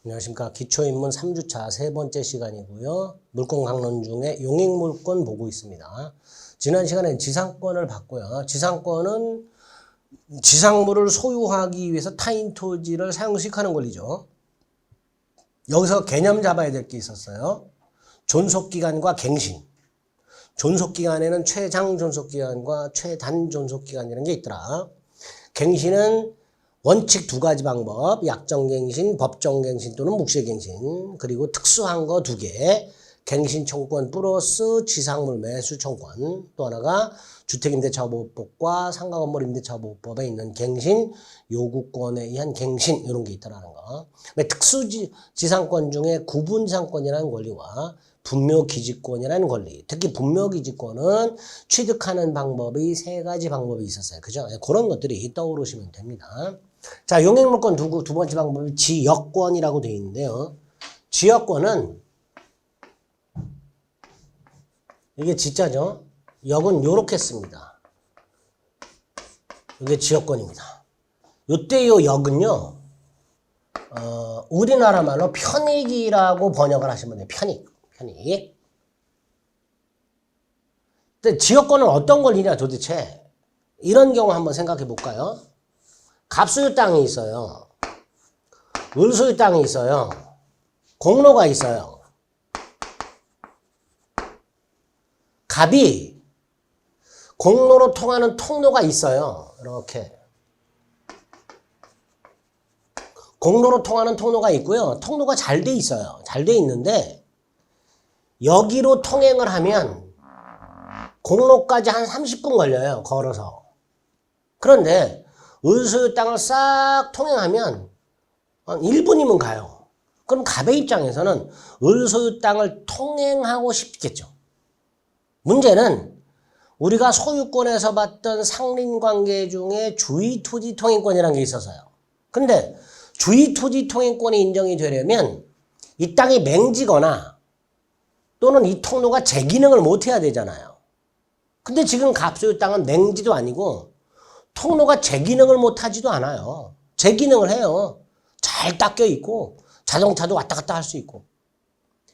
안녕하십니까. 기초인문 3주차 세 번째 시간이고요. 물권 강론 중에 용익물권 보고 있습니다. 지난 시간에 지상권을 봤고요. 지상권은 지상물을 소유하기 위해서 타인 토지를 사용수익하는 권리죠. 여기서 개념 잡아야 될 게 있었어요. 존속기간과 갱신. 존속기간에는 최장 존속기간과 최단 존속기간이라는 게 있더라. 갱신은 원칙 두 가지 방법, 약정갱신, 법정갱신 또는 묵시갱신, 그리고 특수한 거 두 개, 갱신청권 플러스 지상물 매수청권, 또 하나가 주택임대차보호법과 상가건물임대차보호법에 있는 갱신, 요구권에 의한 갱신 이런 게 있다라는 거. 특수지상권 중에 구분지상권이라는 권리와 분묘기지권이라는 권리, 특히 분묘기지권은 취득하는 방법이 세 가지 방법이 있었어요. 그죠? 그런 것들이 떠오르시면 됩니다. 자, 용익물권 두 번째 방법이 지역권이라고 되어 있는데요. 지역권은 이게 지자죠. 역은 요렇게 씁니다. 이게 지역권입니다. 요때 요 역은요, 우리나라 말로 편익이라고 번역을 하시면 돼요. 편익. 근데 지역권은 어떤 권리냐 도대체? 이런 경우 한번 생각해 볼까요? 갑소유 땅이 있어요. 을소유 땅이 있어요. 공로가 있어요. 갑이 공로로 통하는 통로가 있어요. 이렇게. 공로로 통하는 통로가 있고요. 통로가 잘 돼 있어요. 잘 돼 있는데 여기로 통행을 하면 공로까지 한 30분 걸려요. 걸어서. 그런데 을소유 땅을 싹 통행하면 한 1분이면 가요. 그럼 갑의 입장에서는 을소유 땅을 통행하고 싶겠죠. 문제는 우리가 소유권에서 봤던 상린관계 중에 주의토지통행권이라는 게 있어서요. 근데 주의토지통행권이 인정이 되려면 이 땅이 맹지거나 또는 이 통로가 제 기능을 못해야 되잖아요. 근데 지금 갑소유 땅은 맹지도 아니고 통로가 제 기능을 못하지도 않아요. 제 기능을 해요. 잘 닦여 있고 자동차도 왔다 갔다 할 수 있고.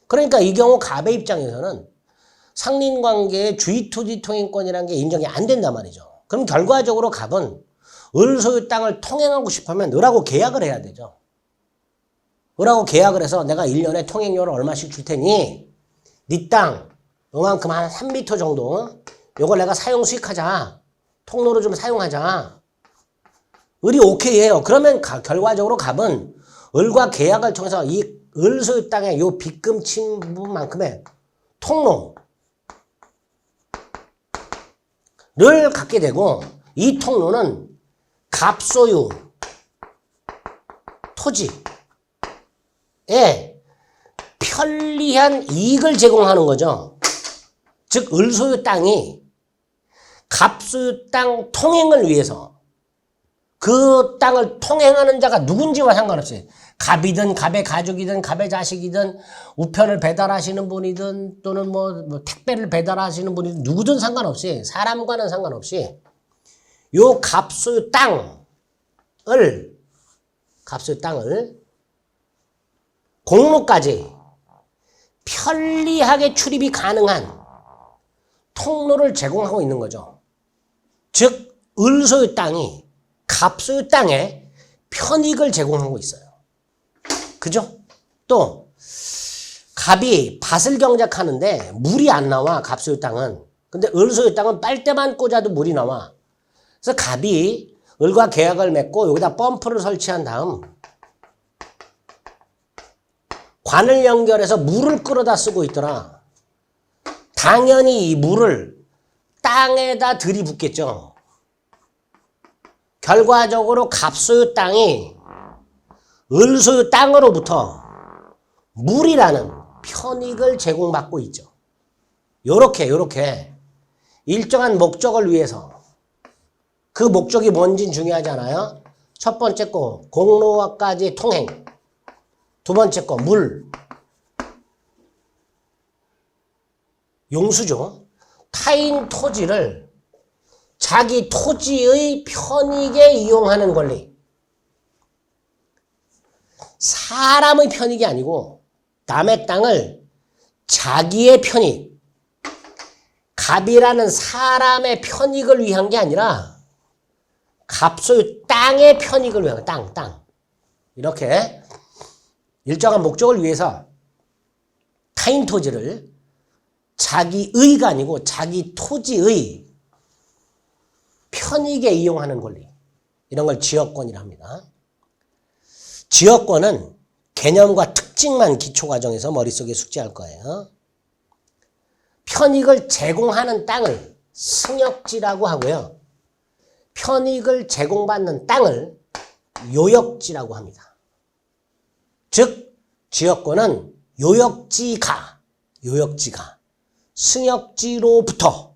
그러니까 이 경우 갑의 입장에서는 상린관계의 주의토지통행권이라는 게 인정이 안 된단 말이죠. 그럼 결과적으로 갑은 을소유 땅을 통행하고 싶으면 을하고 계약을 해야 되죠. 을하고 계약을 해서 내가 1년에 통행료를 얼마씩 줄 테니 네 땅 요만큼 한 3m 정도 요걸 내가 사용 수익하자. 통로로 좀 사용하자. 을이 오케이 해요. 그러면 결과적으로 갑은 을과 계약을 통해서 이 을소유 땅의 요 빗금 친 부분만큼의 통로를 갖게 되고 이 통로는 갑소유 토지에 편리한 이익을 제공하는 거죠. 즉 을소유 땅이 갑소유 땅 통행을 위해서 그 땅을 통행하는 자가 누군지와 상관없이 갑이든 갑의 가족이든 갑의 자식이든 우편을 배달하시는 분이든 또는 뭐 택배를 배달하시는 분이든 누구든 상관없이 사람과는 상관없이 요 갑소유 땅을 공로까지 편리하게 출입이 가능한 통로를 제공하고 있는 거죠. 즉 을소유 땅이 갑소유 땅에 편익을 제공하고 있어요. 그죠? 또 갑이 밭을 경작하는데 물이 안 나와. 갑소유 땅은. 근데 을소유 땅은 빨대만 꽂아도 물이 나와. 그래서 갑이 을과 계약을 맺고 여기다 펌프를 설치한 다음 관을 연결해서 물을 끌어다 쓰고 있더라. 당연히 이 물을 땅에다 들이붓겠죠. 결과적으로 갑소유 땅이 을소유 땅으로부터 물이라는 편익을 제공받고 있죠. 요렇게 일정한 목적을 위해서 그 목적이 뭔진 중요하잖아요. 첫 번째 거 공로와까지 통행, 두 번째 거 물, 용수죠. 타인 토지를 자기 토지의 편익에 이용하는 권리. 사람의 편익이 아니고 남의 땅을 자기의 편익, 갑이라는 사람의 편익을 위한 게 아니라 갑소유 땅의 편익을 위한 땅. 이렇게 일정한 목적을 위해서 타인 토지를 자기의가 아니고 자기 토지의 편익에 이용하는 권리. 이런 걸 지역권이라 합니다. 지역권은 개념과 특징만 기초과정에서 머릿속에 숙지할 거예요. 편익을 제공하는 땅을 승역지라고 하고요. 편익을 제공받는 땅을 요역지라고 합니다. 즉 지역권은 요역지가 승역지로부터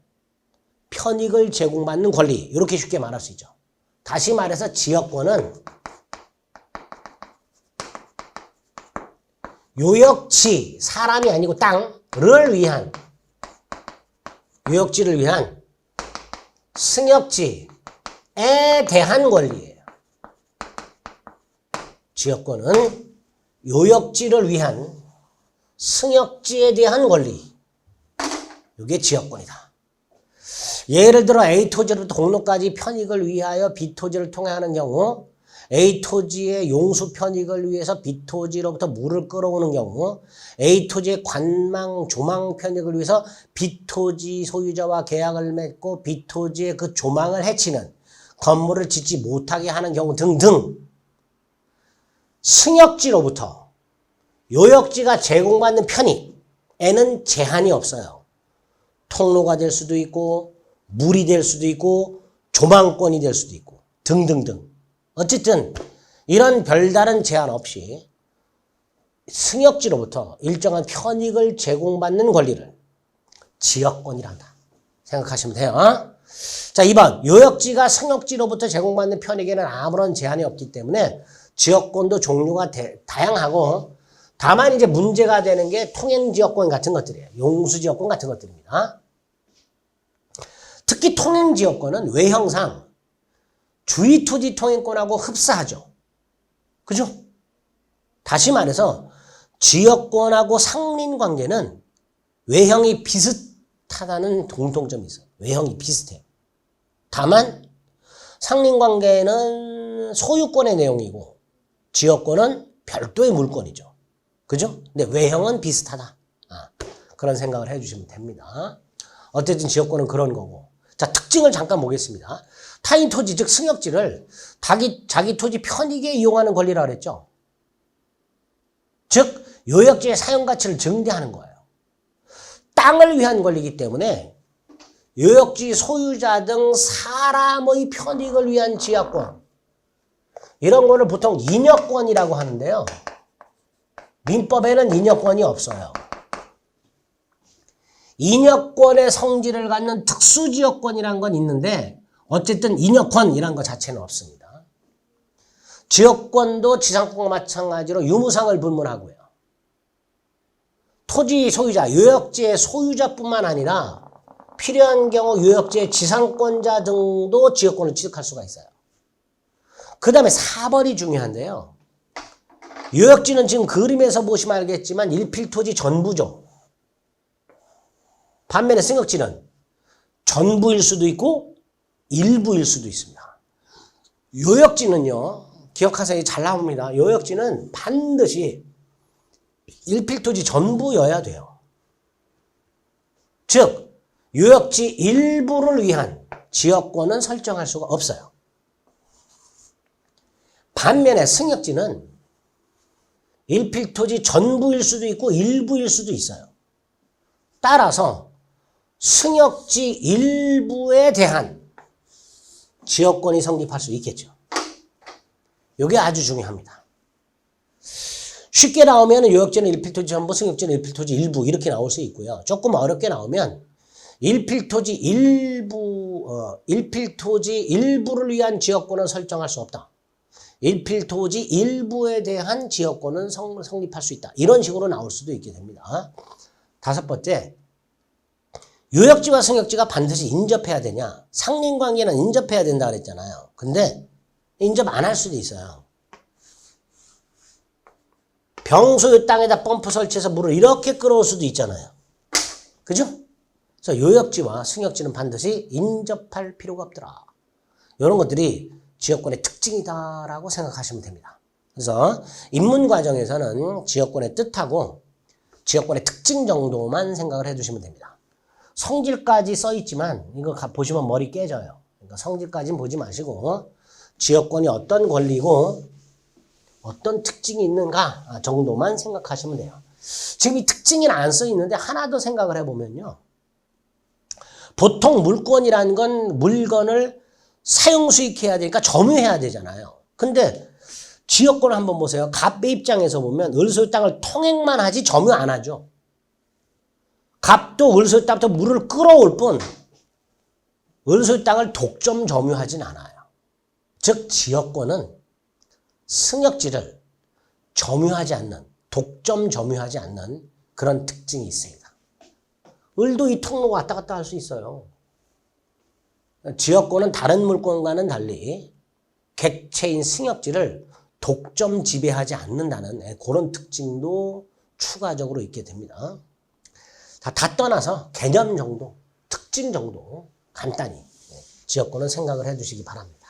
편익을 제공받는 권리, 이렇게 쉽게 말할 수 있죠. 다시 말해서 지역권은 요역지, 사람이 아니고 땅을 위한, 요역지를 위한 승역지에 대한 권리예요. 지역권은 요역지를 위한 승역지에 대한 권리. 이게 지역권이다. 예를 들어 A 토지로부터 공로까지 편익을 위하여 B 토지를 통해 하는 경우, A 토지의 용수 편익을 위해서 B 토지로부터 물을 끌어오는 경우, A 토지의 관망, 조망 편익을 위해서 B 토지 소유자와 계약을 맺고 B 토지의 그 조망을 해치는, 건물을 짓지 못하게 하는 경우 등등 승역지로부터 요역지가 제공받는 편익에는 제한이 없어요. 통로가 될 수도 있고 물이 될 수도 있고 조망권이 될 수도 있고 등등등. 어쨌든 이런 별다른 제한 없이 승역지로부터 일정한 편익을 제공받는 권리를 지역권이란다. 생각하시면 돼요. 자, 2번. 요역지가 승역지로부터 제공받는 편익에는 아무런 제한이 없기 때문에 지역권도 종류가 다양하고, 다만 이제 문제가 되는 게 통행지역권 같은 것들이에요. 용수지역권 같은 것들입니다. 특히 통행지역권은 외형상 주의토지 통행권하고 흡사하죠. 그죠? 다시 말해서 지역권하고 상린관계는 외형이 비슷하다는 공통점이 있어요. 외형이 비슷해요. 다만 상린관계는 소유권의 내용이고 지역권은 별도의 물권이죠. 그죠? 근데 외형은 비슷하다. 그런 생각을 해주시면 됩니다. 어쨌든 지역권은 그런 거고. 자, 특징을 잠깐 보겠습니다. 타인 토지, 즉 승역지를 자기 토지 편익에 이용하는 권리라고 그랬죠. 즉 요역지의 사용가치를 증대하는 거예요. 땅을 위한 권리이기 때문에 요역지 소유자 등 사람의 편익을 위한 지역권, 이런 거를 보통 인역권이라고 하는데요. 민법에는 인역권이 없어요. 인역권의 성질을 갖는 특수지역권이라는 건 있는데 어쨌든 인역권이라는 것 자체는 없습니다. 지역권도 지상권과 마찬가지로 유무상을 불문하고요. 토지 소유자, 요역지의 소유자뿐만 아니라 필요한 경우 요역지의 지상권자 등도 지역권을 취득할 수가 있어요. 그 다음에 사벌이 중요한데요. 요역지는 지금 그림에서 보시면 알겠지만 일필토지 전부죠. 반면에 승역지는 전부일 수도 있고 일부일 수도 있습니다. 요역지는요, 기억하세요. 잘 나옵니다. 요역지는 반드시 일필토지 전부여야 돼요. 즉 요역지 일부를 위한 지역권은 설정할 수가 없어요. 반면에 승역지는 일필토지 전부일 수도 있고 일부일 수도 있어요. 따라서 승역지 일부에 대한 지역권이 성립할 수 있겠죠. 이게 아주 중요합니다. 쉽게 나오면 요역지는 일필토지 전부, 승역지는 일필토지 일부 이렇게 나올 수 있고요. 조금 어렵게 나오면 일필토지 일부를 위한 지역권은 설정할 수 없다. 일필토지 일부에 대한 지역권은 성립할 수 있다. 이런 식으로 나올 수도 있게 됩니다. 5번째, 요역지와 승역지가 반드시 인접해야 되냐? 상린관계는 인접해야 된다 그랬잖아요. 근데 인접 안 할 수도 있어요. 병소유 땅에다 펌프 설치해서 물을 이렇게 끌어올 수도 있잖아요. 그죠? 그래서 요역지와 승역지는 반드시 인접할 필요가 없더라. 이런 것들이 지역권의 특징이다라고 생각하시면 됩니다. 그래서 입문 과정에서는 지역권의 뜻하고 지역권의 특징 정도만 생각을 해주시면 됩니다. 성질까지 써 있지만 이거 보시면 머리 깨져요. 그러니까 성질까지는 보지 마시고 지역권이 어떤 권리고 어떤 특징이 있는가 정도만 생각하시면 돼요. 지금 이 특징이 안 써 있는데 하나 더 생각을 해보면요. 보통 물권이라는 건 물건을 사용 수익해야 되니까 점유해야 되잖아요. 근데 지역권을 한번 보세요. 갑의 입장에서 보면 을소유 땅을 통행만 하지 점유 안 하죠. 갑도 을소유 땅부터 물을 끌어올 뿐 을소유 땅을 독점 점유하진 않아요. 즉 지역권은 승역지를 점유하지 않는, 독점 점유하지 않는 그런 특징이 있습니다. 을도 이 통로 왔다 갔다 할 수 있어요. 지역권은 다른 물권과는 달리 객체인 승역지를 독점 지배하지 않는다는 그런 특징도 추가적으로 있게 됩니다. 다 떠나서 개념 정도, 특징 정도 간단히 지역권은 생각을 해주시기 바랍니다.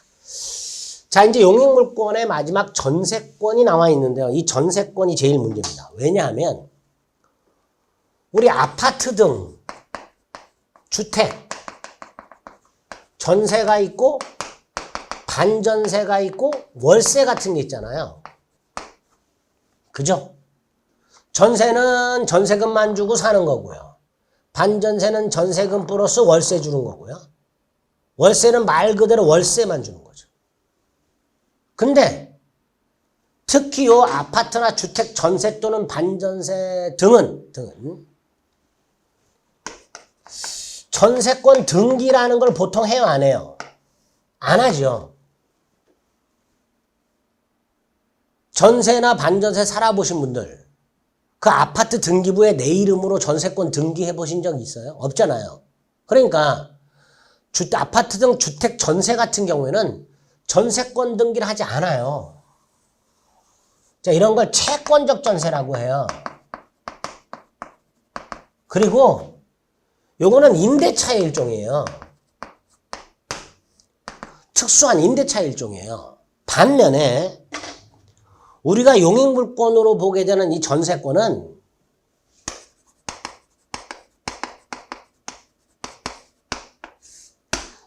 자, 이제 용익물권의 마지막 전세권이 나와 있는데요. 이 전세권이 제일 문제입니다. 왜냐하면 우리 아파트 등 주택, 전세가 있고 반전세가 있고 월세 같은 게 있잖아요. 그죠? 전세는 전세금만 주고 사는 거고요. 반전세는 전세금 플러스 월세 주는 거고요. 월세는 말 그대로 월세만 주는 거죠. 근데 특히 요 아파트나 주택 전세 또는 반전세 등은 전세권 등기라는 걸 보통 해요, 안 해요? 안 하죠. 전세나 반전세 살아보신 분들 그 아파트 등기부에 내 이름으로 전세권 등기해 보신 적 있어요? 없잖아요. 그러니까 아파트 등 주택 전세 같은 경우에는 전세권 등기를 하지 않아요. 자, 이런 걸 채권적 전세라고 해요. 그리고 요거는 임대차의 일종이에요. 특수한 임대차의 일종이에요. 반면에 우리가 용익물권으로 보게 되는 이 전세권은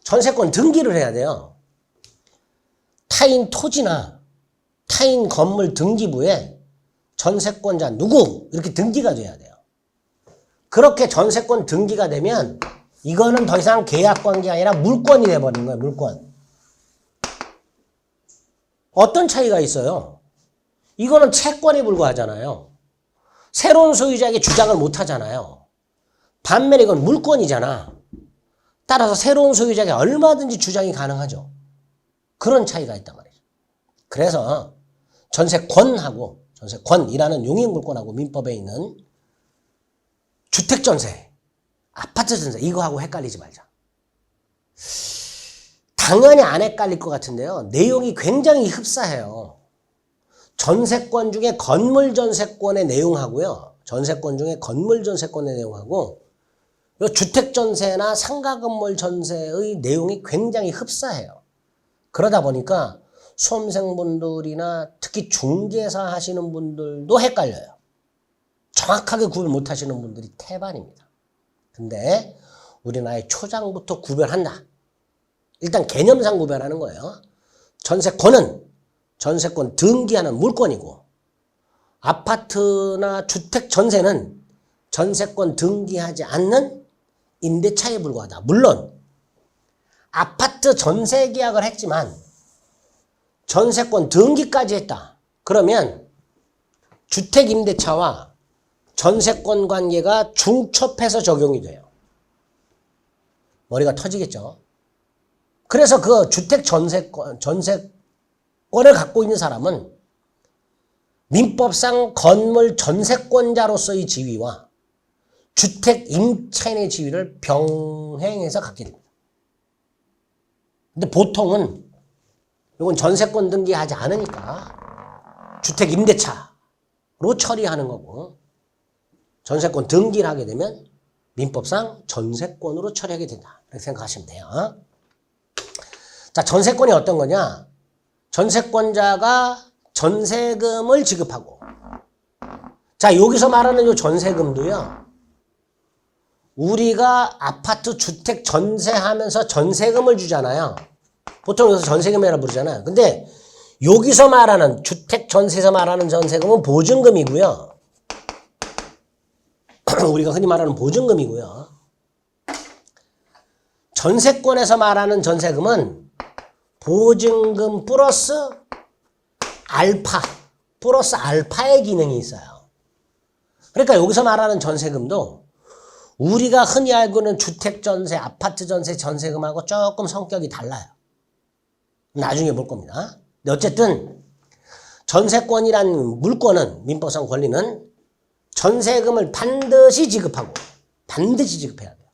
전세권 등기를 해야 돼요. 타인 토지나 타인 건물 등기부에 전세권자 누구 이렇게 등기가 돼야 돼요. 그렇게 전세권 등기가 되면 이거는 더 이상 계약관계가 아니라 물권이 돼버리는 거예요. 물권. 어떤 차이가 있어요? 이거는 채권에 불과하잖아요. 새로운 소유자에게 주장을 못 하잖아요. 반면에 이건 물권이잖아. 따라서 새로운 소유자에게 얼마든지 주장이 가능하죠. 그런 차이가 있단 말이죠. 그래서 전세권하고 전세권이라는 용익물권하고 민법에 있는 주택전세, 아파트 전세 이거하고 헷갈리지 말자. 당연히 안 헷갈릴 것 같은데요. 내용이 굉장히 흡사해요. 전세권 중에 건물전세권의 내용하고요. 전세권 중에 건물전세권의 내용하고 주택전세나 상가건물 전세의 내용이 굉장히 흡사해요. 그러다 보니까 수험생분들이나 특히 중개사 하시는 분들도 헷갈려요. 정확하게 구별 못 하시는 분들이 태반입니다. 근데 우리나라의 초장부터 구별한다. 일단 개념상 구별하는 거예요. 전세권은 전세권 등기하는 물권이고 아파트나 주택 전세는 전세권 등기하지 않는 임대차에 불과하다. 물론 아파트 전세 계약을 했지만 전세권 등기까지 했다. 그러면 주택 임대차와 전세권 관계가 중첩해서 적용이 돼요. 머리가 터지겠죠. 그래서 그 주택 전세권을 갖고 있는 사람은 민법상 건물 전세권자로서의 지위와 주택 임차인의 지위를 병행해서 갖게 됩니다. 근데 보통은 이건 전세권 등기하지 않으니까 주택 임대차 처리하는 거고, 전세권 등기를 하게 되면 민법상 전세권으로 처리하게 된다. 이렇게 생각하시면 돼요. 자, 전세권이 어떤 거냐? 전세권자가 전세금을 지급하고, 자, 여기서 말하는 요 전세금도요, 우리가 아파트 주택 전세하면서 전세금을 주잖아요. 보통 여기서 전세금이라고 부르잖아요. 근데 여기서 말하는 주택 전세에서 말하는 전세금은 보증금이고요. 우리가 흔히 말하는 보증금이고요. 전세권에서 말하는 전세금은 보증금 플러스 알파의 기능이 있어요. 그러니까 여기서 말하는 전세금도 우리가 흔히 알고 있는 주택 전세, 아파트 전세 전세금하고 조금 성격이 달라요. 나중에 볼 겁니다. 근데 어쨌든 전세권이란 물권은, 민법상 권리는 전세금을 반드시 지급해야 돼요.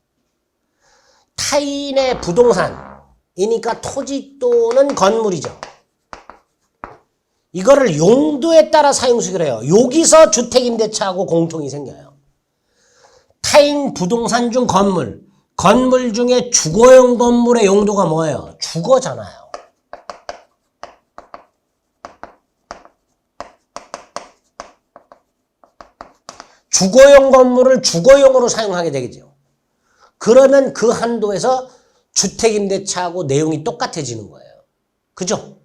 타인의 부동산이니까 토지 또는 건물이죠. 이거를 용도에 따라 사용식을 해요. 여기서 주택임대차하고 공통이 생겨요. 타인 부동산 중 건물 중에 주거용 건물의 용도가 뭐예요? 주거잖아요. 주거용 건물을 주거용으로 사용하게 되겠죠. 그러면 그 한도에서 주택임대차하고 내용이 똑같아지는 거예요. 그죠?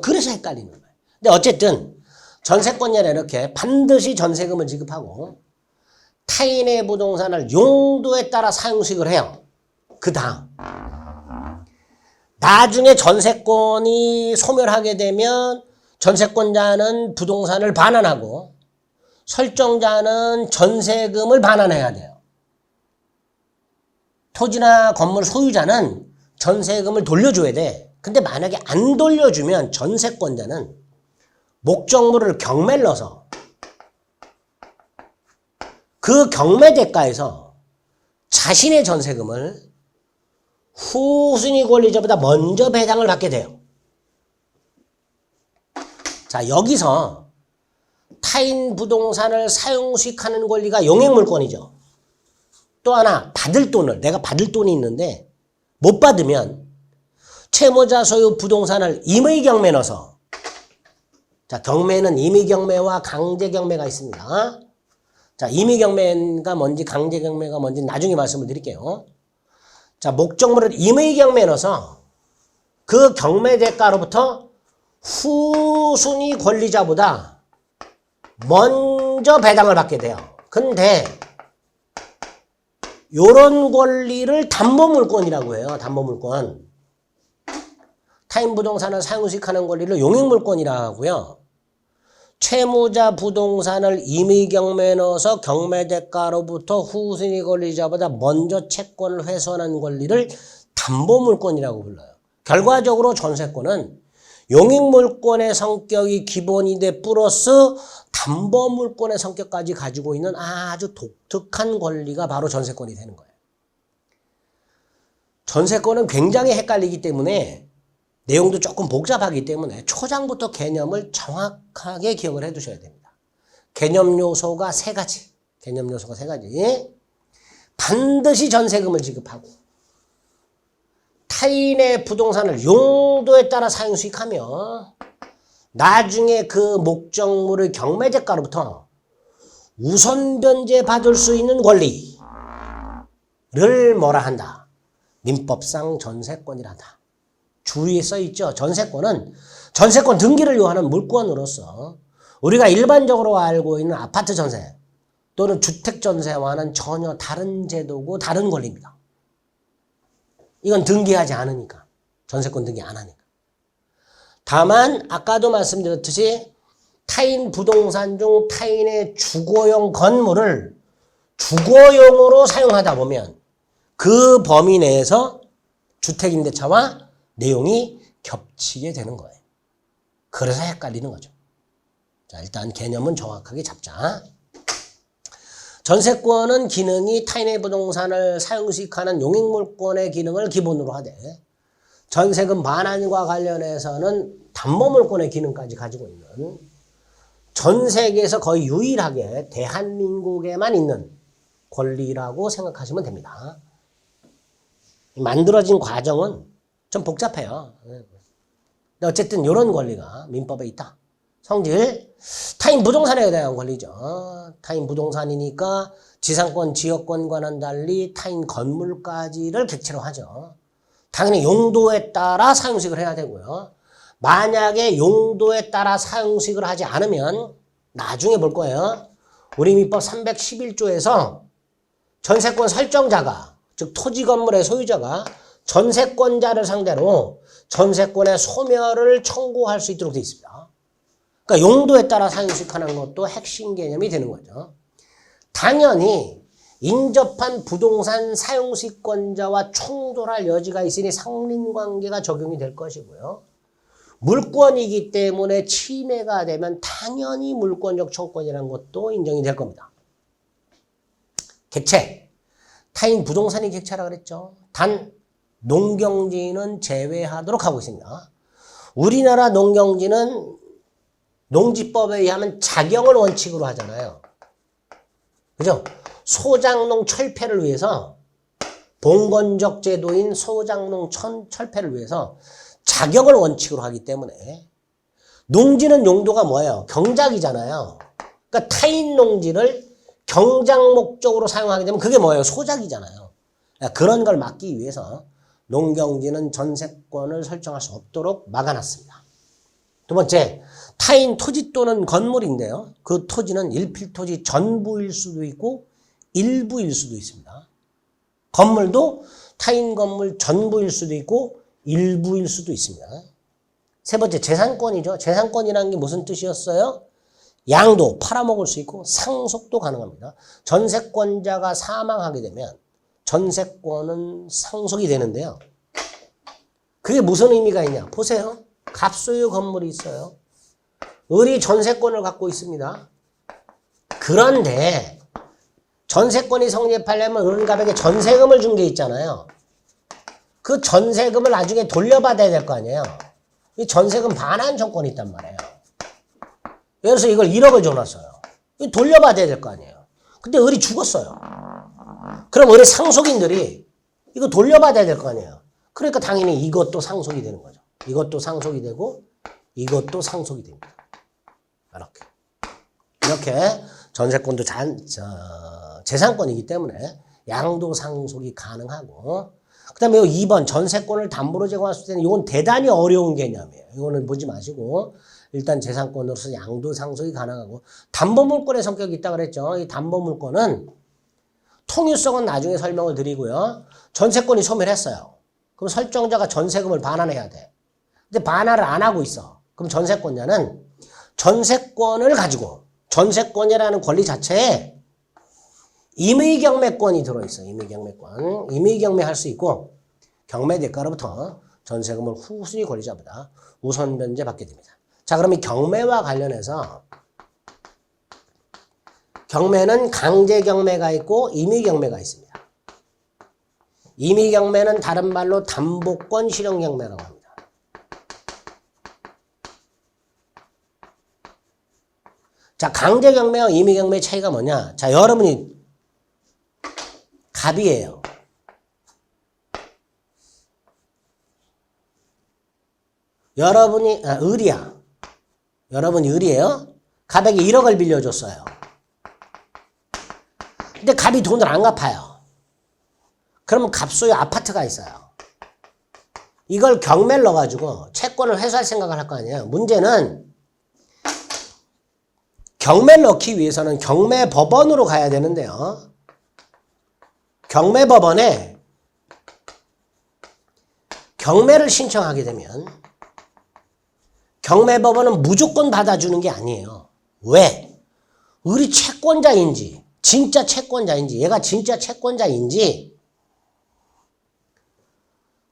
그래서 헷갈리는 거예요. 근데 어쨌든 전세권자는 이렇게 반드시 전세금을 지급하고 타인의 부동산을 용도에 따라 사용식을 해요. 그 다음 나중에 전세권이 소멸하게 되면 전세권자는 부동산을 반환하고 설정자는 전세금을 반환해야 돼요. 토지나 건물 소유자는 전세금을 돌려줘야 돼. 근데 만약에 안 돌려주면 전세권자는 목적물을 경매를 넣어서 그 경매 대가에서 자신의 전세금을 후순위 권리자보다 먼저 배당을 받게 돼요. 자, 여기서 타인 부동산을 사용식하는 권리가 용익물권이죠. 또 하나, 내가 받을 돈이 있는데 못 받으면 채무자 소유 부동산을 임의경매에 넣어서, 자, 경매는 임의경매와 강제경매가 있습니다. 자, 임의경매가 뭔지 강제경매가 뭔지 나중에 말씀을 드릴게요. 자, 목적물을 임의경매에 넣어서 그 경매 대가로부터 후순위 권리자보다 먼저 배당을 받게 돼요. 근데 요런 권리를 담보물권이라고 해요. 담보물권. 타인 부동산을 사용식하는 권리를 용익물권이라고 하고요. 채무자 부동산을 임의경매에 넣어서 경매 대가로부터 후순위 권리자보다 먼저 채권을 훼손하는 권리를 담보물권이라고 불러요. 결과적으로 전세권은 용익물권의 성격이 기본이 돼 플러스 담보물권의 성격까지 가지고 있는 아주 독특한 권리가 바로 전세권이 되는 거예요. 전세권은 굉장히 헷갈리기 때문에 내용도 조금 복잡하기 때문에 초장부터 개념을 정확하게 기억을 해 두셔야 됩니다. 개념 요소가 세 가지. 반드시 전세금을 지급하고 타인의 부동산을 용도에 따라 사용수익하며 나중에 그 목적물의 경매대가로부터 우선 변제 받을 수 있는 권리를 뭐라 한다? 민법상 전세권이라 한다. 주위에 써있죠. 전세권은 전세권 등기를 요하는 물권으로서 우리가 일반적으로 알고 있는 아파트 전세 또는 주택 전세와는 전혀 다른 제도고 다른 권리입니다. 이건 등기하지 않으니까. 전세권 등기 안 하니까. 다만 아까도 말씀드렸듯이 타인 부동산 중 타인의 주거용 건물을 주거용으로 사용하다 보면 그 범위 내에서 주택임대차와 내용이 겹치게 되는 거예요. 그래서 헷갈리는 거죠. 자, 일단 개념은 정확하게 잡자. 전세권은 기능이 타인의 부동산을 사용식하는 용익물권의 기능을 기본으로 하되 전세금 반환과 관련해서는 담보물권의 기능까지 가지고 있는 전 세계에서 거의 유일하게 대한민국에만 있는 권리라고 생각하시면 됩니다. 만들어진 과정은 좀 복잡해요. 근데 어쨌든 이런 권리가 민법에 있다. 성질, 타인 부동산에 대한 권리죠. 타인 부동산이니까 지상권, 지역권과는 달리 타인 건물까지를 객체로 하죠. 당연히 용도에 따라 사용식을 해야 되고요. 만약에 용도에 따라 사용식을 하지 않으면 나중에 볼 거예요. 우리 민법 311조에서 전세권 설정자가, 즉 토지 건물의 소유자가 전세권자를 상대로 전세권의 소멸을 청구할 수 있도록 되어 있습니다. 그러니까 용도에 따라 사용식하는 것도 핵심 개념이 되는 거죠. 당연히 인접한 부동산 사용식권자와 충돌할 여지가 있으니 상린관계가 적용이 될 것이고요. 물권이기 때문에 침해가 되면 당연히 물권적 청구권이라는 것도 인정이 될 겁니다. 객체, 타인 부동산이 객체라 그랬죠. 단 농경지는 제외하도록 하고 있습니다. 우리나라 농경지는 농지법에 의하면 작용을 원칙으로 하잖아요. 그죠? 소작농 철폐를 위해서 봉건적 제도인 소작농 철폐를 위해서 자격을 원칙으로 하기 때문에 농지는 용도가 뭐예요? 경작이잖아요. 그러니까 타인 농지를 경작 목적으로 사용하게 되면 그게 뭐예요? 소작이잖아요. 그런 걸 막기 위해서 농경지는 전세권을 설정할 수 없도록 막아놨습니다. 두 번째, 타인 토지 또는 건물인데요. 그 토지는 일필토지 전부일 수도 있고 일부일 수도 있습니다. 건물도 타인 건물 전부일 수도 있고 일부일 수도 있습니다. 세 번째, 재산권이죠. 재산권이라는 게 무슨 뜻이었어요? 양도, 팔아먹을 수 있고 상속도 가능합니다. 전세권자가 사망하게 되면 전세권은 상속이 되는데요. 그게 무슨 의미가 있냐? 보세요. 갑소유 건물이 있어요. 을이 전세권을 갖고 있습니다. 그런데 전세권이 성립하려면 을갑에게 전세금을 준 게 있잖아요. 그 전세금을 나중에 돌려받아야 될 거 아니에요. 이 전세금 반환 정권이 있단 말이에요. 예를 들어서 이걸 1억을 줘놨어요. 돌려받아야 될 거 아니에요. 근데 을이 죽었어요. 그럼 을의 상속인들이 이거 돌려받아야 될 거 아니에요. 그러니까 당연히 이것도 상속이 되는 거죠. 이것도 상속이 되고 이것도 상속이 됩니다. 이렇게 전세권도 재산권이기 때문에 양도상속이 가능하고, 그 다음에 2번 전세권을 담보로 제공할 때는 이건 대단히 어려운 개념이에요. 이거는 보지 마시고 일단 재산권으로서 양도상속이 가능하고, 담보물권의 성격이 있다고 그랬죠. 이 담보물권은 통유성은 나중에 설명을 드리고요. 전세권이 소멸했어요. 그럼 설정자가 전세금을 반환해야 돼. 근데 반환을 안 하고 있어. 그럼 전세권자는 전세권을 가지고 전세권이라는 권리 자체에 임의경매권이 들어있어요. 임의경매권. 임의경매할 수 있고 경매 대가로부터 전세금을 후순위 권리자보다 우선 변제 받게 됩니다. 자, 그럼 이 경매와 관련해서 경매는 강제경매가 있고 임의경매가 있습니다. 임의경매는 다른 말로 담보권 실현경매라고 합니다. 자, 강제경매와 임의경매의 차이가 뭐냐? 자, 여러분이 갑이에요. 여러분이 을이야. 여러분이 을이에요. 갑에게 1억을 빌려줬어요. 근데 갑이 돈을 안 갚아요. 그러면 갑소유 아파트가 있어요. 이걸 경매를 넣어가지고 채권을 회수할 생각을 할 거 아니에요. 문제는 경매를 넣기 위해서는 경매법원으로 가야 되는데요. 경매법원에 경매를 신청하게 되면 경매법원은 무조건 받아주는 게 아니에요. 왜? 을이 채권자인지 진짜 채권자인지 얘가 진짜 채권자인지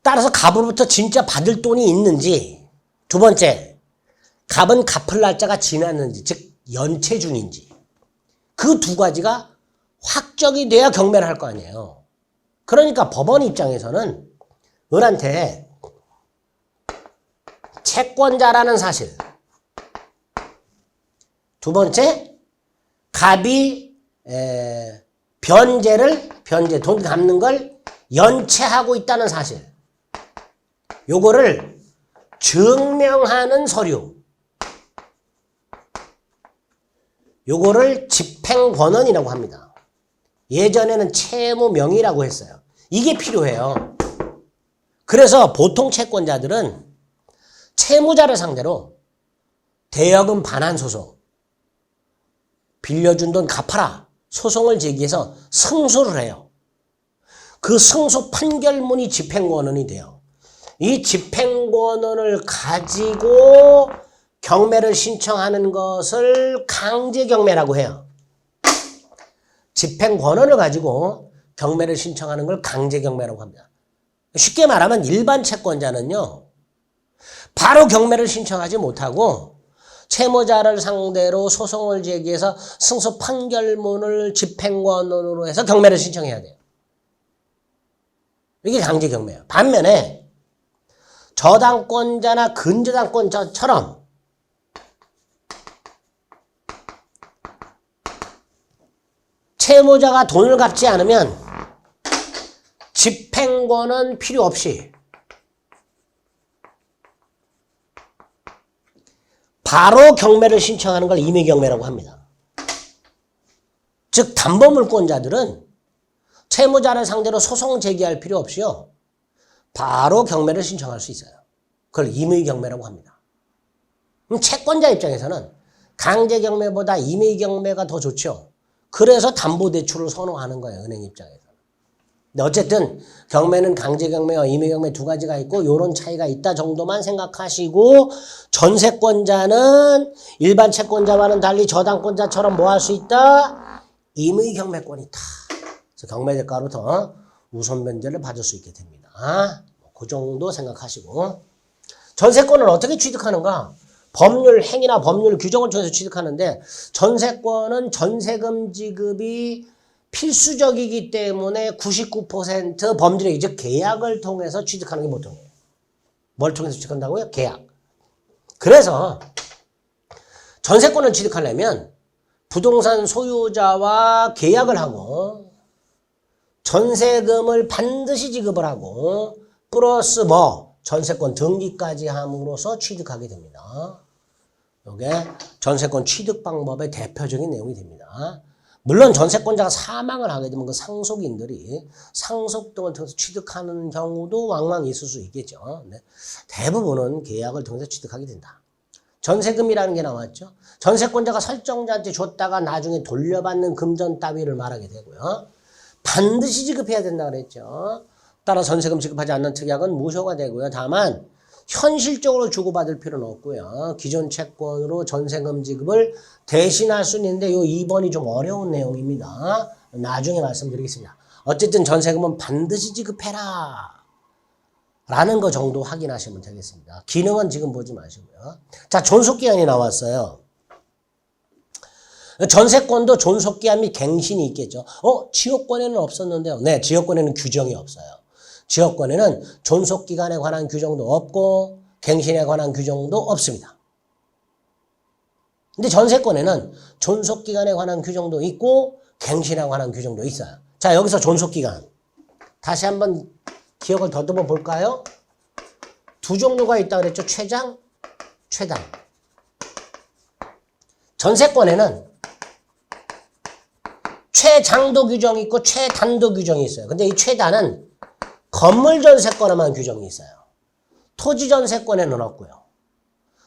따라서 갑으로부터 진짜 받을 돈이 있는지, 두 번째 갑은 갚을 날짜가 지났는지 즉 연체 중인지, 그 두 가지가 확정이 돼야 경매를 할 거 아니에요. 그러니까 법원 입장에서는 을한테 채권자라는 사실, 두 번째, 갑이 변제, 돈 갚는 걸 연체하고 있다는 사실. 요거를 증명하는 서류. 요거를 집행권언이라고 합니다. 예전에는 채무명의라고 했어요. 이게 필요해요. 그래서 보통 채권자들은 채무자를 상대로 대여금 반환 소송, 빌려준 돈 갚아라 소송을 제기해서 승소를 해요. 그 승소 판결문이 집행권언이 돼요. 이 집행권언을 가지고 경매를 신청하는 것을 강제경매라고 해요. 집행권언을 가지고 경매를 신청하는 걸 강제경매라고 합니다. 쉽게 말하면 일반 채권자는요, 바로 경매를 신청하지 못하고 채무자를 상대로 소송을 제기해서 승소 판결문을 집행권언으로 해서 경매를 신청해야 돼요. 이게 강제경매예요. 반면에 저당권자나 근저당권자처럼 채무자가 돈을 갚지 않으면 집행권은 필요 없이 바로 경매를 신청하는 걸 임의경매라고 합니다. 즉 담보물권자들은 채무자를 상대로 소송 제기할 필요 없이요, 바로 경매를 신청할 수 있어요. 그걸 임의경매라고 합니다. 그럼 채권자 입장에서는 강제경매보다 임의경매가 더 좋죠. 그래서 담보대출을 선호하는 거예요, 은행 입장에서는. 근데 어쨌든 경매는 강제경매와 임의경매 두 가지가 있고 이런 차이가 있다 정도만 생각하시고, 전세권자는 일반 채권자와는 달리 저당권자처럼 뭐 할 수 있다? 임의경매권이 있다. 그래서 경매대가로부터 우선 변제를 받을 수 있게 됩니다. 그 정도 생각하시고, 전세권을 어떻게 취득하는가? 법률 행위나 법률 규정을 통해서 취득하는데, 전세권은 전세금 지급이 필수적이기 때문에 99% 범죄력, 즉 계약을 통해서 취득하는 게 보통이에요. 뭘 통해서 취득한다고요? 계약. 그래서 전세권을 취득하려면 부동산 소유자와 계약을 하고 전세금을 반드시 지급을 하고 플러스 뭐 전세권 등기까지 함으로써 취득하게 됩니다. 이게 전세권 취득 방법의 대표적인 내용이 됩니다. 물론 전세권자가 사망을 하게 되면 그 상속인들이 상속 등을 통해서 취득하는 경우도 왕왕 있을 수 있겠죠. 네. 대부분은 계약을 통해서 취득하게 된다. 전세금이라는 게 나왔죠. 전세권자가 설정자한테 줬다가 나중에 돌려받는 금전 따위를 말하게 되고요. 반드시 지급해야 된다 그랬죠. 따라 전세금 지급하지 않는 특약은 무효가 되고요. 다만 현실적으로 주고받을 필요는 없고요. 기존 채권으로 전세금 지급을 대신할 수는 있는데 이 2번이 좀 어려운 내용입니다. 나중에 말씀드리겠습니다. 어쨌든 전세금은 반드시 지급해라 라는 거 정도 확인하시면 되겠습니다. 기능은 지금 보지 마시고요. 자, 존속기한이 나왔어요. 전세권도 존속기한 및 갱신이 있겠죠. 지역권에는 없었는데요. 네, 지역권에는 규정이 없어요. 지역권에는 존속기간에 관한 규정도 없고 갱신에 관한 규정도 없습니다. 근데 전세권에는 존속기간에 관한 규정도 있고 갱신에 관한 규정도 있어요. 자, 여기서 존속기간 다시 한번 기억을 더듬어 볼까요? 두 종류가 있다 그랬죠. 최장, 최단. 전세권에는 최장도 규정이 있고 최단도 규정이 있어요. 근데 이 최단은 건물 전세권에만 규정이 있어요. 토지 전세권에는 없고요.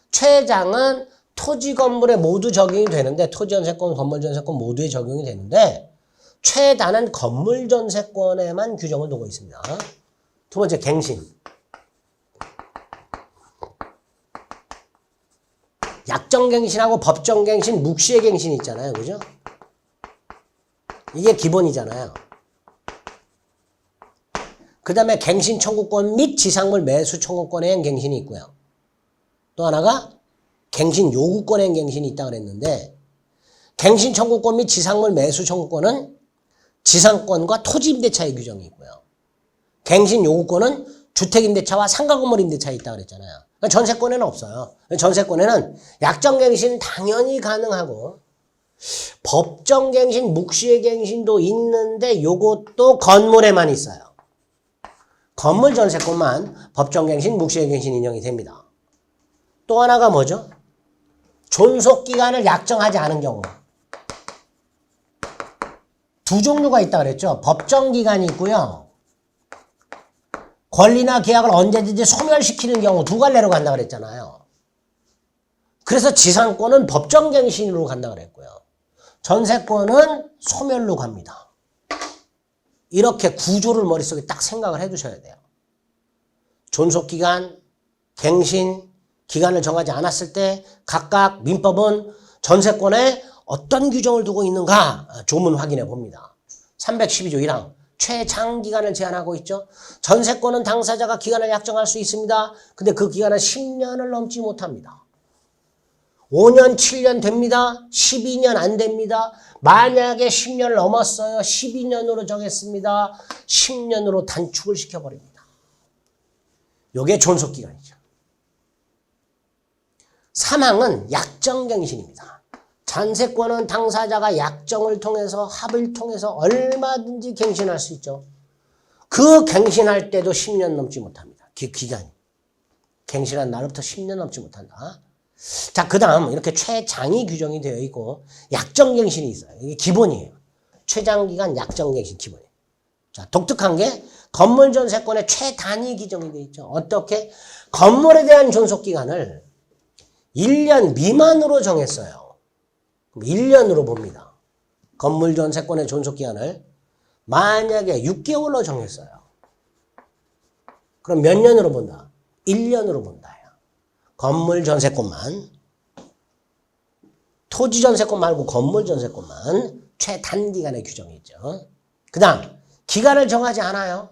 최장은 토지 건물에 모두 적용이 되는데, 토지 전세권, 건물 전세권 모두에 적용이 되는데, 최단은 건물 전세권에만 규정을 두고 있습니다. 두 번째, 갱신. 약정갱신하고 법정갱신, 묵시의 갱신이 있잖아요. 그죠? 이게 기본이잖아요. 그 다음에 갱신 청구권 및 지상물 매수 청구권에 의한 갱신이 있고요. 또 하나가 갱신 요구권에 의한 갱신이 있다고 그랬는데, 갱신 청구권 및 지상물 매수 청구권은 지상권과 토지 임대차의 규정이 있고요. 갱신 요구권은 주택 임대차와 상가 건물 임대차에 있다고 그랬잖아요. 전세권에는 없어요. 전세권에는 약정갱신 당연히 가능하고 법정갱신, 묵시의갱신도 있는데 요것도 건물에만 있어요. 건물 전세권만 법정갱신, 묵시의갱신 인정이 됩니다. 또 하나가 뭐죠? 존속기간을 약정하지 않은 경우. 두 종류가 있다고 그랬죠. 법정기간이 있고요. 권리나 계약을 언제든지 소멸시키는 경우 두 갈래로 간다고 그랬잖아요. 그래서 지상권은 법정갱신으로 간다고 그랬고요. 전세권은 소멸로 갑니다. 이렇게 구조를 머릿속에 딱 생각을 해두셔야 돼요. 존속기간, 갱신, 기간을 정하지 않았을 때 각각 민법은 전세권에 어떤 규정을 두고 있는가 조문 확인해 봅니다. 312조 1항 최장기간을 제한하고 있죠. 전세권은 당사자가 기간을 약정할 수 있습니다. 근데 그 기간은 10년을 넘지 못합니다. 5년, 7년 됩니다. 12년 안 됩니다. 만약에 10년을 넘었어요. 12년으로 정했습니다. 10년으로 단축을 시켜버립니다. 이게 존속기간이죠. 3항은 약정갱신입니다. 전세권은 당사자가 약정을 통해서 합의를 통해서 얼마든지 갱신할 수 있죠. 그 갱신할 때도 10년 넘지 못합니다. 기간이. 갱신한 날부터 10년 넘지 못한다. 자, 그 다음 이렇게 최장이 규정이 되어 있고 약정갱신이 있어요. 이게 기본이에요. 최장기간 약정갱신 기본이에요. 자, 독특한 게 건물 전세권의 최단위 규정이 되어 있죠. 어떻게? 건물에 대한 존속기간을 1년 미만으로 정했어요. 1년으로 봅니다. 건물 전세권의 존속기간을 만약에 6개월로 정했어요. 그럼 몇 년으로 본다? 1년으로 본다. 건물 전세권만, 토지 전세권 말고 건물 전세권만 최단기간의 규정이 있죠. 그 다음 기간을 정하지 않아요.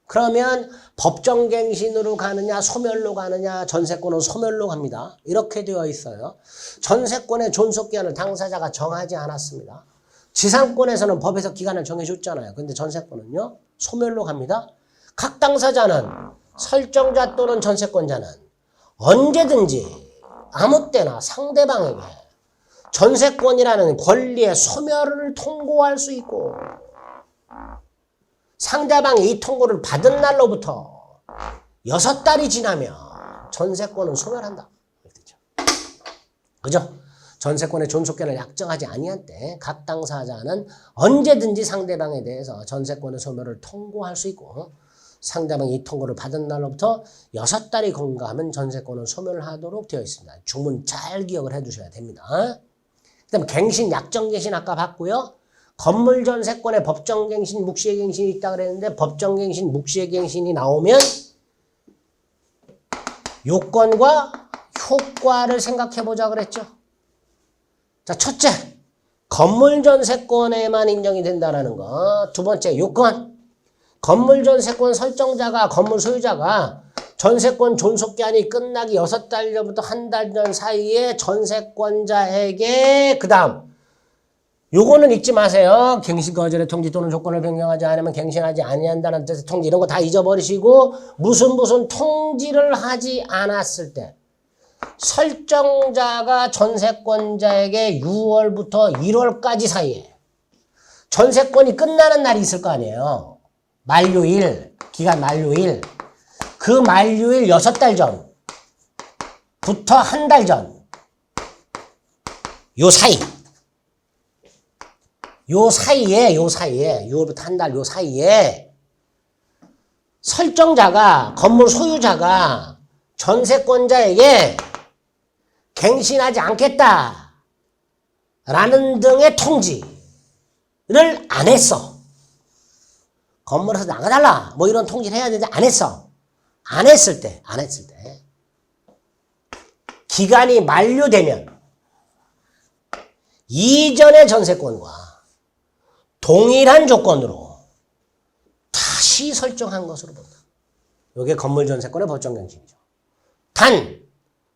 그러면 법정갱신으로 가느냐 소멸로 가느냐. 전세권은 소멸로 갑니다. 이렇게 되어 있어요. 전세권의 존속기간을 당사자가 정하지 않았습니다. 지상권에서는 법에서 기간을 정해줬잖아요. 근데 전세권은요 소멸로 갑니다. 각 당사자는 설정자 또는 전세권자는 언제든지 아무 때나 상대방에게 전세권이라는 권리의 소멸을 통고할 수 있고 상대방이 이 통고를 받은 날로부터 6달이 지나면 전세권은 소멸한다. 그죠? 전세권의 존속기간을 약정하지 아니한 때 각 당사자는 언제든지 상대방에 대해서 전세권의 소멸을 통고할 수 있고 상대방이 이 통고를 받은 날로부터 6달이 경과하면 전세권은 소멸을 하도록 되어 있습니다. 주문 잘 기억을 해두셔야 됩니다. 그 다음에 갱신, 약정갱신 아까 봤고요. 건물 전세권에 법정갱신, 묵시의갱신이 있다고 그랬는데 법정갱신, 묵시의갱신이 나오면 요건과 효과를 생각해보자 그랬죠. 자, 첫째, 건물 전세권에만 인정이 된다는 거. 두 번째, 요건. 건물 전세권 설정자가, 건물 소유자가 전세권 존속기한이 끝나기 6달 전부터 한 달 전 사이에 전세권자에게 그 다음 요거는 잊지 마세요. 갱신 거절의 통지 또는 조건을 변경하지 않으면 갱신하지 아니한다는 뜻의 통지 이런 거 다 잊어버리시고 무슨 통지를 하지 않았을 때 설정자가 전세권자에게 6월부터 1월까지 사이에 전세권이 끝나는 날이 있을 거 아니에요. 만료일, 기간 만료일. 그 만료일 6달 전부터 한 달 전. 요 사이에, 6월부터 한 달 요 사이에 설정자가, 건물 소유자가 전세권자에게 갱신하지 않겠다 라는 등의 통지를 안 했어. 건물에서 나가달라 뭐 이런 통지를 해야 되는데 안 했어. 안 했을 때 기간이 만료되면 이전의 전세권과 동일한 조건으로 다시 설정한 것으로 본다. 이게 건물 전세권의 법정갱신이죠. 단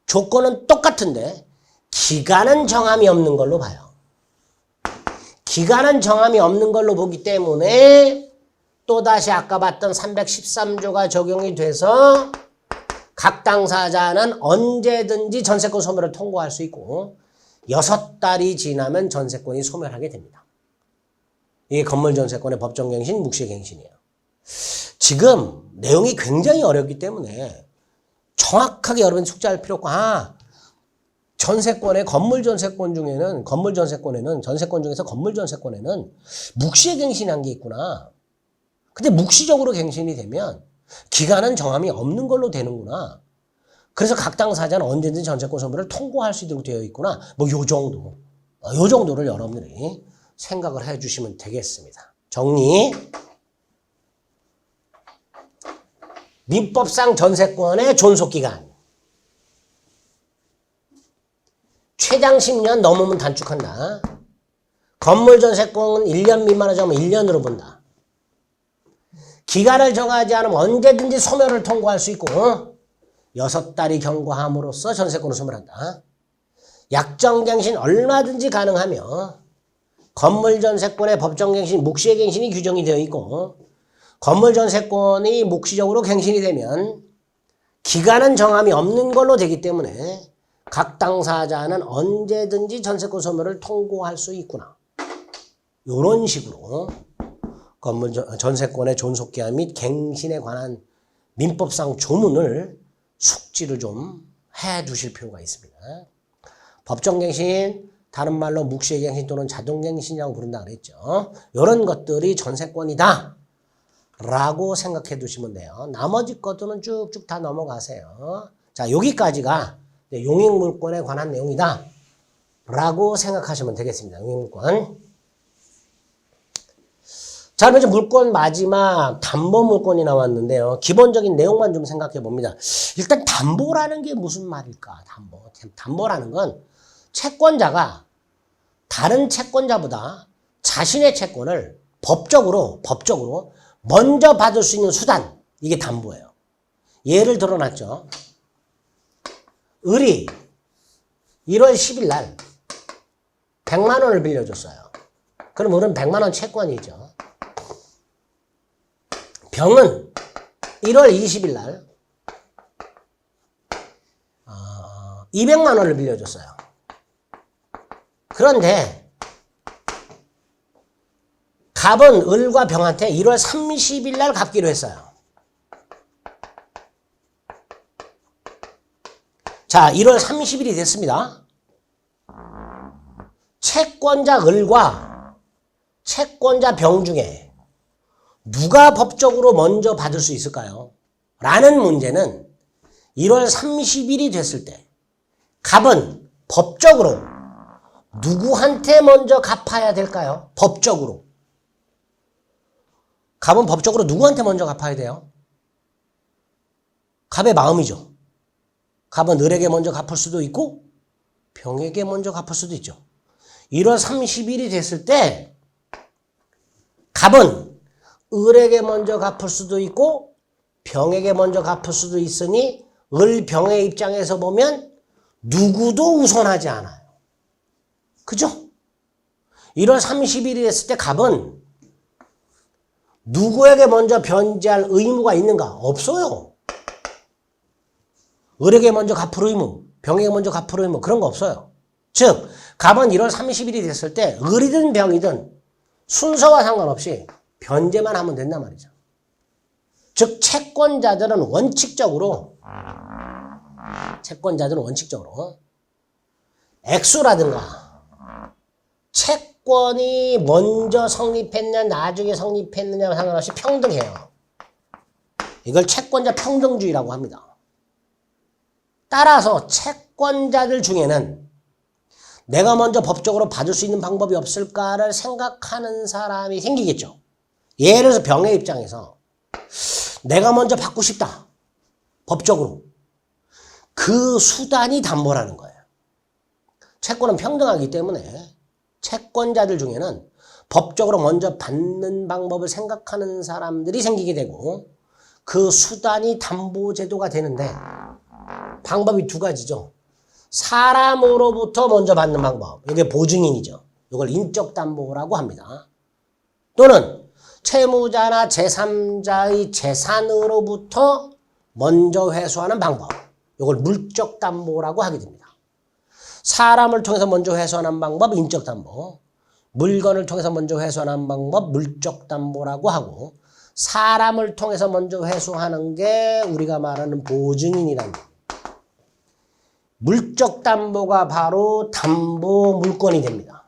조건은 똑같은데 기간은 정함이 없는 걸로 봐요. 기간은 정함이 없는 걸로 보기 때문에 또다시 아까 봤던 313조가 적용이 돼서 각 당사자는 언제든지 전세권 소멸을 통고할 수 있고 6달이 지나면 전세권이 소멸하게 됩니다. 이게 건물전세권의 법정갱신, 묵시갱신이에요. 지금 내용이 굉장히 어렵기 때문에 정확하게 여러분 숙지할 필요 없고 전세권의 건물전세권 중에는 전세권 중에서 건물전세권에는 묵시갱신한 게 있구나. 근데 묵시적으로 갱신이 되면 기간은 정함이 없는 걸로 되는구나. 그래서 각 당사자는 언제든지 전세권 소멸을 통고할 수 있도록 되어 있구나. 뭐 요 정도. 요 정도를 여러분들이 생각을 해 주시면 되겠습니다. 정리. 민법상 전세권의 존속기간. 최장 10년 넘으면 단축한다. 건물전세권은 1년 미만하지 않으면 1년으로 본다. 기간을 정하지 않으면 언제든지 소멸을 통고할 수 있고 6달이 경과함으로써 전세권을 소멸한다. 약정갱신 얼마든지 가능하며 건물전세권의 법정갱신, 묵시의 갱신이 규정이 되어 있고 건물전세권이 묵시적으로 갱신이 되면 기간은 정함이 없는 걸로 되기 때문에 각 당사자는 언제든지 전세권 소멸을 통고할 수 있구나. 이런 식으로 전세권의 존속기한 및 갱신에 관한 민법상 조문을 숙지를 좀 해 두실 필요가 있습니다. 법정갱신, 다른 말로 묵시의 갱신 또는 자동갱신이라고 부른다 그랬죠. 이런 것들이 전세권이다 라고 생각해 두시면 돼요. 나머지 것들은 쭉쭉 다 넘어가세요. 자, 여기까지가 용익물권에 관한 내용이다 라고 생각하시면 되겠습니다. 용익물권. 자, 그럼 이제 물권 마지막 담보물권이 나왔는데요. 기본적인 내용만 좀 생각해 봅니다. 일단 담보라는 게 무슨 말일까? 담보라는 건 채권자가 다른 채권자보다 자신의 채권을 법적으로 먼저 받을 수 있는 수단, 이게 담보예요. 예를 들어놨죠. 을이 1월 10일 날 100만 원을 빌려줬어요. 그럼 을은 100만 원 채권이죠. 병은 1월 20일 날 200만 원을 빌려줬어요. 그런데 갑은 을과 병한테 1월 30일 날 갚기로 했어요. 자, 1월 30일이 됐습니다. 채권자 을과 채권자 병 중에 누가 법적으로 먼저 받을 수 있을까요? 라는 문제는 1월 30일이 됐을 때 갑은 법적으로 누구한테 먼저 갚아야 될까요? 법적으로. 갑은 법적으로 누구한테 먼저 갚아야 돼요? 갑의 마음이죠. 갑은 을에게 먼저 갚을 수도 있고 병에게 먼저 갚을 수도 있죠. 1월 30일이 됐을 때 갑은 을에게 먼저 갚을 수도 있고 병에게 먼저 갚을 수도 있으니 을, 병의 입장에서 보면 누구도 우선하지 않아요. 그죠? 1월 30일이 됐을 때 갑은 누구에게 먼저 변제할 의무가 있는가? 없어요. 을에게 먼저 갚을 의무, 병에게 먼저 갚을 의무, 그런 거 없어요. 즉, 갑은 1월 30일이 됐을 때 을이든 병이든 순서와 상관없이 변제만 하면 된단 말이죠. 즉 채권자들은 원칙적으로 액수라든가 채권이 먼저 성립했냐 나중에 성립했느냐와 상관없이 평등해요. 이걸 채권자 평등주의라고 합니다. 따라서 채권자들 중에는 내가 먼저 법적으로 받을 수 있는 방법이 없을까를 생각하는 사람이 생기겠죠. 예를 들어서 병의 입장에서 내가 먼저 받고 싶다. 법적으로. 그 수단이 담보라는 거예요. 채권은 평등하기 때문에 채권자들 중에는 법적으로 먼저 받는 방법을 생각하는 사람들이 생기게 되고 그 수단이 담보제도가 되는데 방법이 두 가지죠. 사람으로부터 먼저 받는 방법. 이게 보증인이죠. 이걸 인적담보라고 합니다. 또는 채무자나 제3자의 재산으로부터 먼저 회수하는 방법. 이걸 물적 담보라고 하게 됩니다. 사람을 통해서 먼저 회수하는 방법, 인적 담보. 물건을 통해서 먼저 회수하는 방법, 물적 담보라고 하고, 사람을 통해서 먼저 회수하는 게 우리가 말하는 보증인이라는 거예요. 물적 담보가 바로 담보 물건이 됩니다.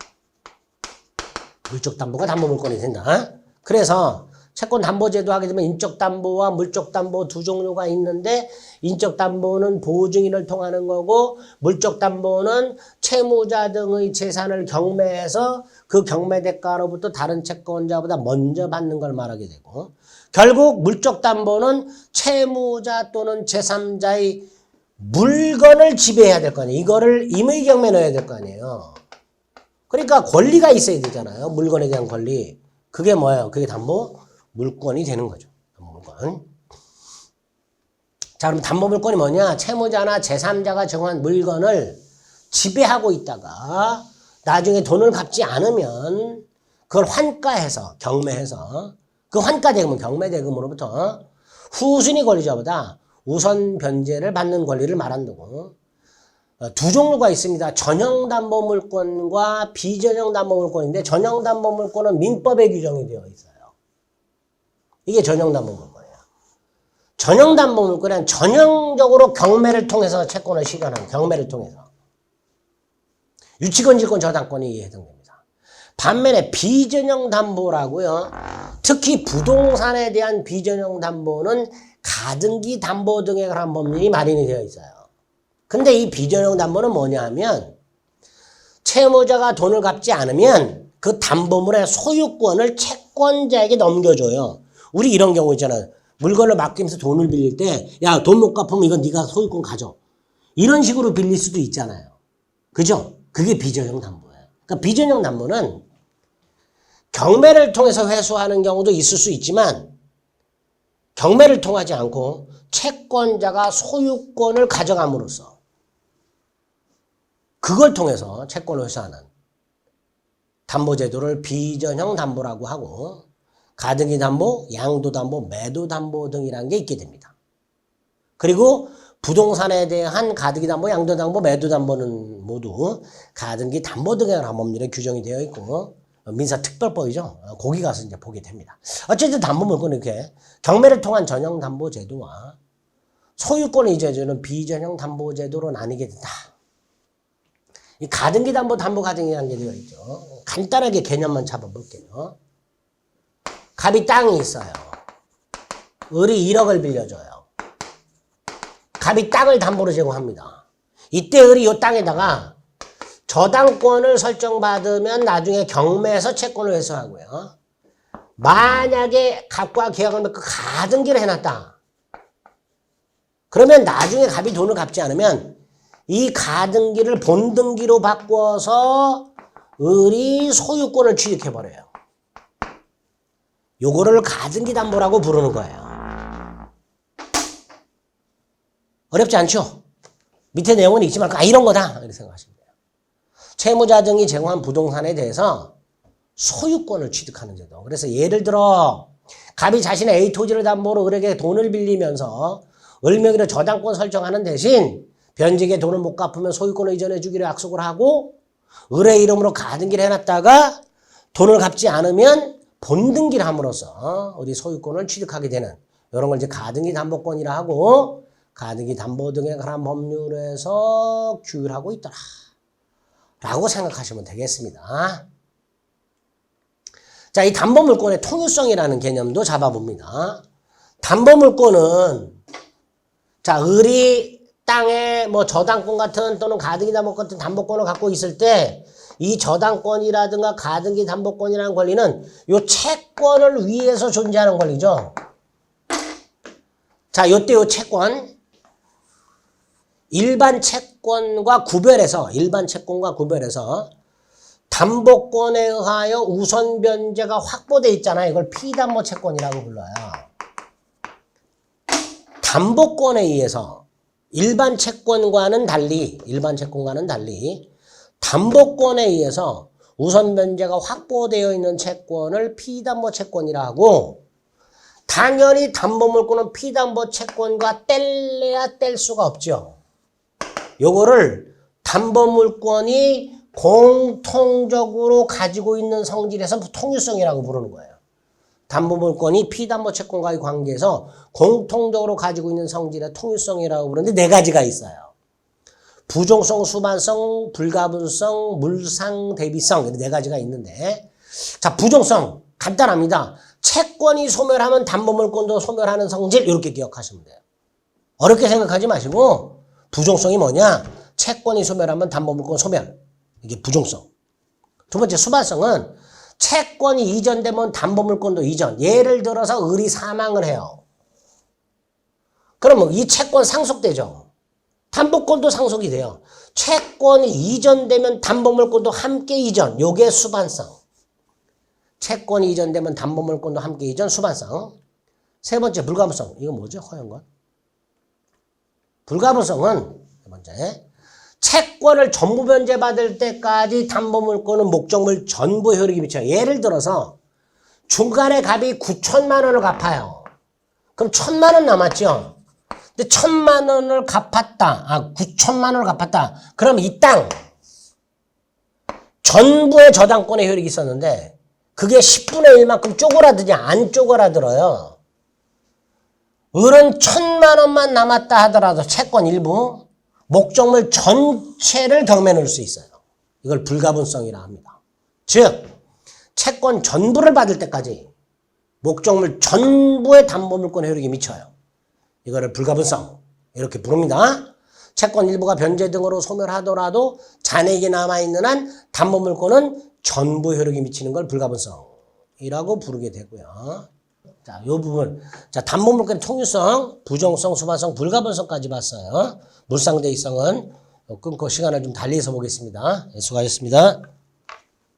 물적 담보가 담보 물건이 된다. 그래서 채권 담보 제도 하게 되면 인적 담보와 물적 담보 두 종류가 있는데, 인적 담보는 보증인을 통하는 거고, 물적 담보는 채무자 등의 재산을 경매해서 그 경매 대가로부터 다른 채권자보다 먼저 받는 걸 말하게 되고, 결국 물적 담보는 채무자 또는 제3자의 물건을 지배해야 될 거 아니에요. 이거를 임의 경매에 넣어야 될 거 아니에요. 그러니까 권리가 있어야 되잖아요. 물건에 대한 권리. 그게 뭐예요? 그게 담보 물건이 되는 거죠. 담보 물건. 자, 그럼 담보 물건이 뭐냐? 채무자나 제3자가 정한 물건을 지배하고 있다가 나중에 돈을 갚지 않으면 그걸 환가해서, 경매해서 그 환가 대금은 경매 대금으로부터 후순위 권리자보다 우선 변제를 받는 권리를 말한다고. 두 종류가 있습니다. 전형 담보 물건과 비전형 담보 물건인데, 전형 담보 물건은 민법에 규정이 되어 있어요. 이게 전형 담보 물건이에요. 전형 담보 물건은 전형적으로 경매를 통해서 채권을 실현하는, 경매를 통해서. 유치권, 질권, 저당권이 해당됩니다. 반면에 비전형 담보라고요. 특히 부동산에 대한 비전형 담보는 가등기 담보 등에 관한 법률이 마련이 되어 있어요. 근데 이 비전형 담보는 뭐냐 하면, 채무자가 돈을 갚지 않으면 그 담보물의 소유권을 채권자에게 넘겨줘요. 우리 이런 경우 있잖아요. 물건을 맡기면서 돈을 빌릴 때, 야, 돈 못 갚으면 이건 네가 소유권 가져. 이런 식으로 빌릴 수도 있잖아요. 그죠? 그게 비전형 담보예요. 그러니까 비전형 담보는 경매를 통해서 회수하는 경우도 있을 수 있지만, 경매를 통하지 않고 채권자가 소유권을 가져감으로써 그걸 통해서 채권을 회수하는 담보제도를 비전형 담보라고 하고, 가등기 담보, 양도 담보, 매도 담보 등이라는 게 있게 됩니다. 그리고 부동산에 대한 가등기 담보, 양도 담보, 매도 담보는 모두 가등기 담보 등에 관한 법률에 규정이 되어 있고, 민사특별법이죠. 거기 가서 이제 보게 됩니다. 어쨌든 담보 물건은 이렇게 경매를 통한 전형 담보 제도와 소유권을 이전해주는 비전형 담보 제도로 나뉘게 된다. 이 가등기 담보, 담보 가등기라는 게 되어 있죠. 간단하게 개념만 잡아볼게요. 갑이 땅이 있어요. 을이 1억을 빌려줘요. 갑이 땅을 담보로 제공합니다. 이때 을이 이 땅에다가 저당권을 설정받으면 나중에 경매에서 채권을 회수하고요. 만약에 갑과 계약을 맺고 가등기를 해놨다. 그러면 나중에 갑이 돈을 갚지 않으면 이 가등기를 본등기로 바꿔서 을이 소유권을 취득해버려요. 요거를 가등기 담보라고 부르는 거예요. 어렵지 않죠? 밑에 내용은 읽지 말고, 이런 거다. 이렇게 생각하시면 돼요. 채무자 등이 제공한 부동산에 대해서 소유권을 취득하는 제도. 그래서 예를 들어 갑이 자신의 A 토지를 담보로 을에게 돈을 빌리면서 을 명의로 저당권 설정하는 대신 변직에 돈을 못 갚으면 소유권을 이전해 주기로 약속을 하고, 을의 이름으로 가등기를 해놨다가 돈을 갚지 않으면 본등기를 함으로써 우리 소유권을 취득하게 되는, 이런 걸 이제 가등기 담보권이라 하고, 가등기 담보 등에 관한 법률에서 규율하고 있더라 라고 생각하시면 되겠습니다. 자, 이 담보물권의 통유성이라는 개념도 잡아봅니다. 담보물권은, 자, 을이 땅에 뭐 저당권 같은 또는 가등기 담보 같은 담보권을 갖고 있을 때, 이 저당권이라든가 가등기 담보권이라는 권리는 요 채권을 위해서 존재하는 권리죠. 자, 요때 요 채권, 일반 채권과 구별해서 담보권에 의하여 우선 변제가 확보돼 있잖아요. 이걸 피담보 채권이라고 불러요. 담보권에 의해서 일반 채권과는 달리 담보권에 의해서 우선 변제가 확보되어 있는 채권을 피담보 채권이라 하고, 당연히 담보물권은 피담보 채권과 뗄래야 뗄 수가 없죠. 요거를 담보물권이 공통적으로 가지고 있는 성질에서 통유성이라고 부르는 거예요. 담보물권이 피담보 채권과의 관계에서 공통적으로 가지고 있는 성질의 통유성이라고 부르는데 네 가지가 있어요. 부종성, 수반성, 불가분성, 물상, 대비성 네 가지가 있는데 자 부종성 간단합니다. 채권이 소멸하면 담보물권도 소멸하는 성질 이렇게 기억하시면 돼요. 어렵게 생각하지 마시고 부종성이 뭐냐? 채권이 소멸하면 담보물권 소멸. 이게 부종성. 두 번째 수반성은 채권이 이전되면 담보물권도 이전. 예를 들어서 을이 사망을 해요. 그러면 이 채권 상속되죠. 담보권도 상속이 돼요. 채권이 이전되면 담보물권도 함께 이전. 요게 수반성. 채권이 이전되면 담보물권도 함께 이전. 수반성. 세 번째 불가분성. 이거 뭐죠? 허연 건. 불가분성은 세 번째 채권을 전부 변제받을 때까지 담보물권은 목적물 전부 효력이 미쳐요. 예를 들어서 중간에 값이 9천만 원을 갚아요. 그럼 1,000만 원 남았죠. 근데 1,000만 원을 갚았다. 9천만 원을 갚았다. 그럼 이 땅 전부의 저당권의 효력이 있었는데 그게 10분의 1만큼 쪼그라드냐 안 쪼그라들어요. 을은 1,000만 원만 남았다 하더라도 채권 일부 목적물 전체를 경매에 넣을 수 있어요. 이걸 불가분성이라 합니다. 즉 채권 전부를 받을 때까지 목적물 전부의 담보물권 효력이 미쳐요. 이거를 불가분성 이렇게 부릅니다. 채권 일부가 변제 등으로 소멸하더라도 잔액이 남아있는 한 담보물권은 전부 효력이 미치는 걸 불가분성이라고 부르게 되고요. 자, 요 부분. 자, 담보물권의 통유성, 부정성, 수반성, 불가분성까지 봤어요. 물상대위성은 끊고 시간을 좀 달리해서 보겠습니다. 수고하셨습니다.